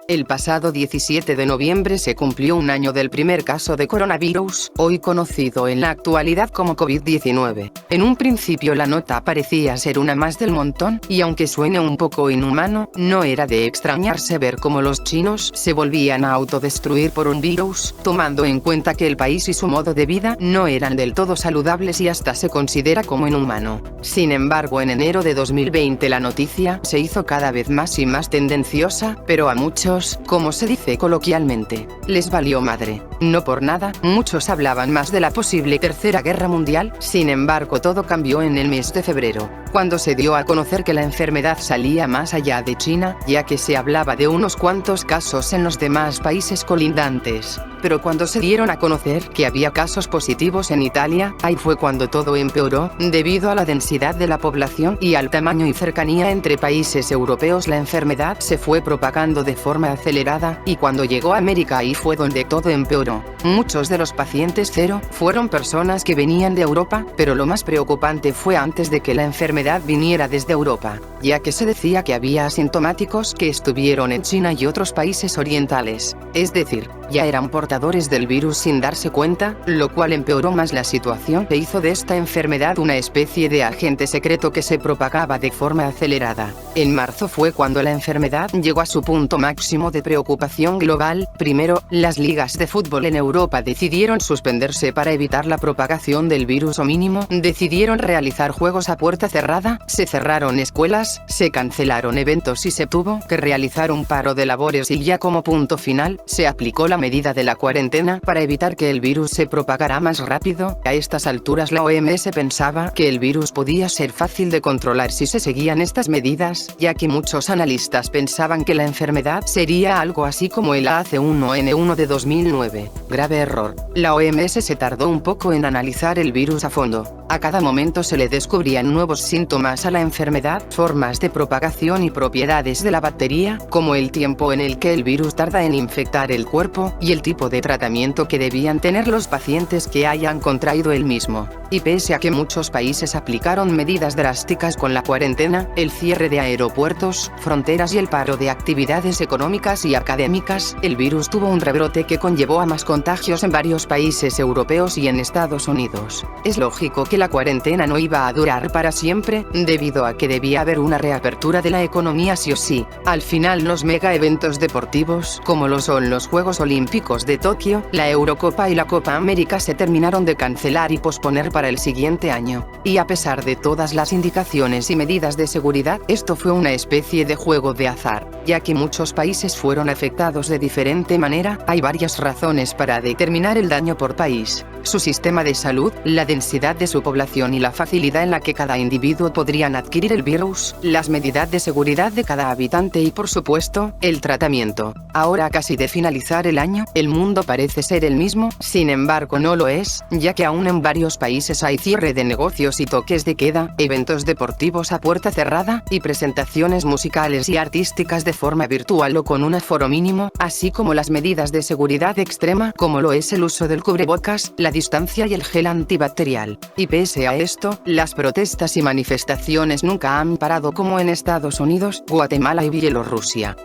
El pasado 17 de noviembre se cumplió un año del primer caso de coronavirus, hoy conocido en la actualidad como COVID-19. En un principio la nota parecía ser una más del montón, y aunque suene un poco inhumano, no era de extrañarse ver cómo los chinos se volvían a autodestruir por un virus, tomando en cuenta que el país y su modo de vida no eran del todo saludables y hasta se considera como inhumano. Sin embargo, en enero de 2020 la noticia se hizo cada vez más y más tendenciosa, pero a muchos, como se dice coloquialmente, les valió madre. No por nada, muchos hablaban más de la posible tercera guerra mundial. Sin embargo, todo cambió en el mes de febrero, cuando se dio a conocer que la enfermedad salía más allá de China, ya que se hablaba de unos cuantos casos en los demás países colindantes. Pero cuando se dieron a conocer que había casos positivos en Italia, ahí fue cuando todo empeoró, debido a la densidad de la población y al tamaño y cercanía entre países europeos. La enfermedad se fue propagando de forma acelerada, y cuando llegó a América ahí fue donde todo empeoró. Muchos de los pacientes cero fueron personas que venían de Europa, pero lo más preocupante fue antes de que la enfermedad viniera desde Europa, ya que se decía que había asintomáticos que estuvieron en China y otros países orientales, es decir, ya eran portadores del virus sin darse cuenta, lo cual empeoró más la situación e hizo de esta enfermedad una especie de agente secreto que se propagaba de forma acelerada. En marzo fue cuando la enfermedad llegó a su punto máximo de preocupación global. Primero, las ligas de fútbol en Europa decidieron suspenderse para evitar la propagación del virus, o mínimo, decidieron realizar juegos a puerta cerrada, se cerraron escuelas, se cancelaron eventos y se tuvo que realizar un paro de labores, y ya como punto final, se aplicó la medida de la cuarentena para evitar que el virus se propagara más rápido. A estas alturas la OMS pensaba que el virus podía ser fácil de controlar si se seguían estas medidas, ya que muchos analistas pensaban que la enfermedad sería algo así como el H1N1 de 2009. Grave error. La OMS se tardó un poco en analizar el virus a fondo. A cada momento se le descubrían nuevos síntomas a la enfermedad, formas de propagación y propiedades de la bacteria, como el tiempo en el que el virus tarda en infectar el cuerpo, y el tipo de tratamiento que debían tener los pacientes que hayan contraído el mismo. Y pese a que muchos países aplicaron medidas drásticas con la cuarentena, el cierre de aeropuertos, fronteras y el paro de actividades económicas y académicas, el virus tuvo un rebrote que conllevó a más contagios en varios países europeos y en Estados Unidos. Es lógico que la cuarentena no iba a durar para siempre, debido a que debía haber una reapertura de la economía sí o sí. Al final, los mega eventos deportivos, como lo son los Juegos Olímpicos de Tokio, la Eurocopa y la Copa América, se terminaron de cancelar y posponer para el siguiente año. Y a pesar de todas las indicaciones y medidas de seguridad, esto fue una especie de juego de azar, ya que muchos países fueron afectados de diferente manera. Hay varias razones para determinar el daño por país: su sistema de salud, la densidad de su población y la facilidad en la que cada individuo podrían adquirir el virus, las medidas de seguridad de cada habitante y, por supuesto, el tratamiento. Ahora, casi de finalizar el año, el mundo parece ser el mismo. Sin embargo, no lo es, ya que aún en varios países hay cierre de negocios y toques de queda, eventos deportivos a puerta cerrada, y presentaciones musicales y artísticas de forma virtual o con un aforo mínimo, así como las medidas de seguridad extrema, como lo es el uso del cubrebocas, la distancia y el gel antibacterial. Y pese a esto, las protestas y manifestaciones nunca han parado, como en Estados Unidos, Guatemala y Bielorrusia.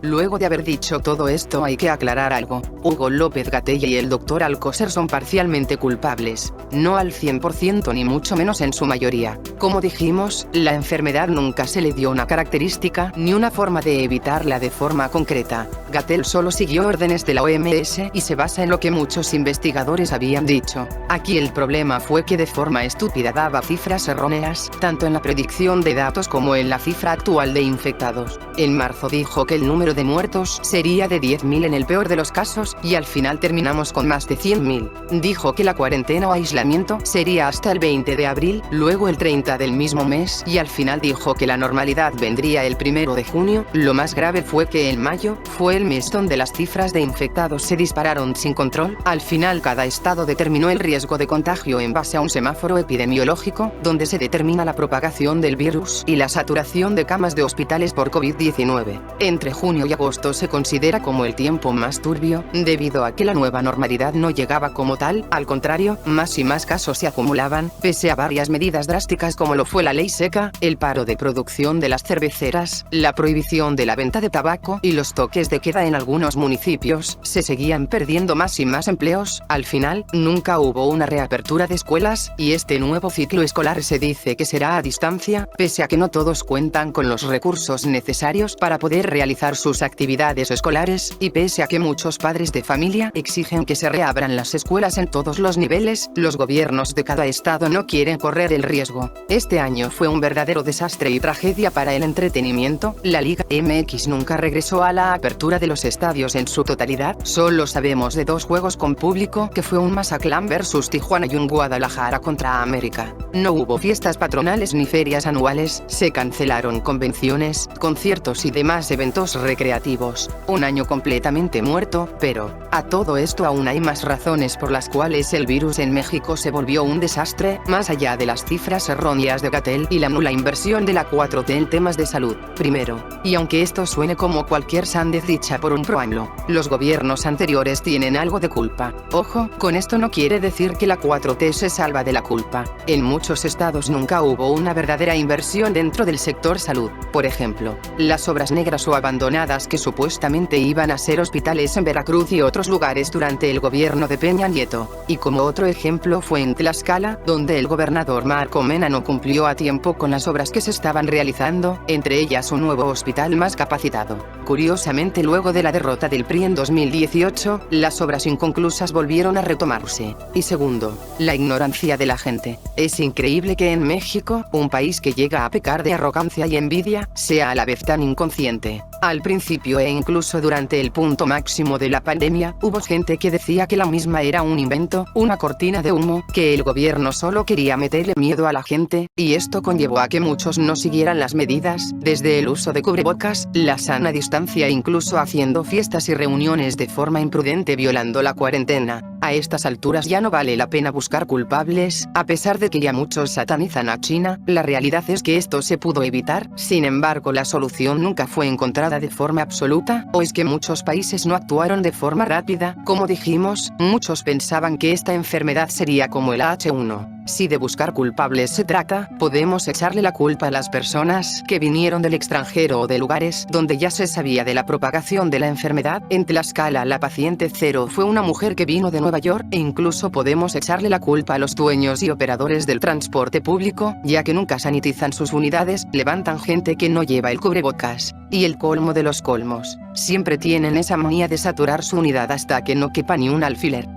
Luego de haber dicho todo esto, hay que aclarar algo. Hugo López Gatell y el Dr. Alcocer son parcialmente culpables, no al 100% ni mucho menos en su mayoría. Como dijimos, la enfermedad nunca se le dio una característica ni una forma de evitarla de forma concreta. Gatell solo siguió órdenes de la OMS y se basa en lo que muchos investigadores habían dicho. Aquí el problema fue que de forma estúpida daba cifras erróneas, tanto en la predicción de datos como en la cifra actual de infectados. En marzo dijo que el número de muertos sería de 10.000 en el peor de los casos, y al final terminamos con más de 100.000. Dijo que la cuarentena o aislamiento sería hasta el 20 de abril, luego el 30 del mismo mes, y al final dijo que la normalidad vendría el 1 de junio. Lo más grave fue que en mayo fue el mes donde las cifras de infectados se dispararon sin control. Al final cada estado determinó el riesgo de contagio en base a un semáforo epidemiológico, donde se determina la propagación del virus y la saturación de camas de hospitales por COVID-19. Entre junio y agosto se considera como el tiempo más turbio, debido a que la nueva normalidad no llegaba como tal, al contrario, más y más casos se acumulaban, pese a varias medidas drásticas como lo fue la ley seca, el paro de producción de las cerveceras, la prohibición de la venta de tabaco y los toques de queda en algunos municipios. Se seguían perdiendo más y más empleos. Al final, nunca hubo una reapertura de escuelas, y este nuevo ciclo escolar se dice que será a distancia, pese a que no todos cuentan con los recursos necesarios para poder realizar sus actividades escolares, y pese a que muchos padres de familia exigen que se reabran las escuelas en todos los niveles, los gobiernos de cada estado no quieren correr el riesgo. Este año fue un verdadero desastre y tragedia para el entretenimiento. La Liga MX nunca regresó a la apertura de los estadios en su totalidad. Solo sabemos de 2 juegos con público, que fue un Mazatlán versus Tijuana y un Guadalajara contra América. No hubo fiestas patronales ni ferias anuales, se cancelaron convenciones, conciertos y demás eventos recreativos. Un año completamente muerto, pero, a todo esto aún hay más razones por las cuales el virus en México se volvió un desastre, más allá de las cifras erróneas de Gatell y la nula inversión de la 4T en temas de salud. Primero, y aunque esto suene como cualquier sandez dicha por un pro-AMLO, los gobiernos anteriores tienen algo de culpa. Ojo, con esto no quiere decir que la 4T se salva de la culpa. En muchos estados nunca hubo una verdadera inversión dentro del sector salud. Por ejemplo, las obras negras o abandonadas que supuestamente iban a ser hospitales en Veracruz y otros lugares durante el gobierno de Peña Nieto. Y como otro ejemplo fue en Tlaxcala, donde el gobernador Marco Mena no cumplió a tiempo con las obras que se estaban realizando, entre ellas un nuevo hospital más capacitado. Curiosamente, luego de la derrota del PRI en 2018, las obras inconclusas volvieron a retomarse. Y segundo, la ignorancia de la gente. Es increíble que en México, un país que llega a pecar de arrogancia y envidia, sea a la vez tan inconsciente. Al principio e incluso durante el punto máximo de la pandemia, hubo gente que decía que la misma era un invento, una cortina de humo, que el gobierno solo quería meterle miedo a la gente, y esto conllevó a que muchos no siguieran las medidas, desde el uso de cubrebocas, la sana distancia e incluso haciendo fiestas y reuniones de forma imprudente violando la cuarentena. A estas alturas ya no vale la pena buscar culpables, a pesar de que ya muchos satanizan a China, la realidad es que esto se pudo evitar. Sin embargo, la solución nunca fue encontrada de forma absoluta, o es que muchos países no actuaron de forma rápida. Como dijimos, muchos pensaban que esta enfermedad sería como el H1. Si de buscar culpables se trata, podemos echarle la culpa a las personas que vinieron del extranjero o de lugares donde ya se sabía de la propagación de la enfermedad. En Tlaxcala, la paciente 0 fue una mujer que vino de Nueva York, e incluso podemos echarle la culpa a los dueños y operadores del transporte público, ya que nunca sanitizan sus unidades, levantan gente que no lleva el cubrebocas. Y el colmo de los colmos, siempre tienen esa manía de saturar su unidad hasta que no quepa ni un alfiler.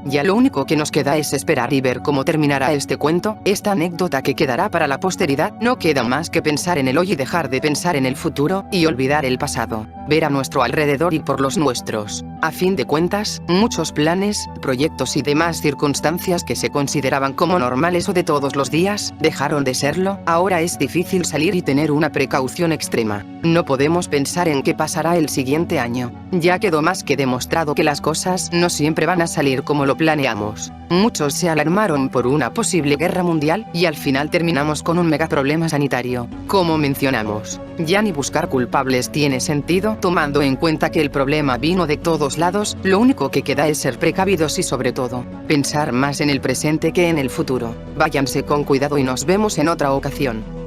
Ya lo único que nos queda es esperar y ver cómo terminará este cuento, esta anécdota que quedará para la posteridad. No queda más que pensar en el hoy y dejar de pensar en el futuro, y olvidar el pasado, ver a nuestro alrededor y por los nuestros. A fin de cuentas, muchos planes, proyectos y demás circunstancias que se consideraban como normales o de todos los días, dejaron de serlo. Ahora es difícil salir y tener una precaución extrema. No podemos pensar en qué pasará el siguiente año. Ya quedó más que demostrado que las cosas no siempre van a salir como lo planeamos. Muchos se alarmaron por una posible guerra mundial, y al final terminamos con un mega problema sanitario. Como mencionamos, ya ni buscar culpables tiene sentido, tomando en cuenta que el problema vino de todos lados. Lo único que queda es ser precavidos y, sobre todo, pensar más en el presente que en el futuro. Váyanse con cuidado y nos vemos en otra ocasión.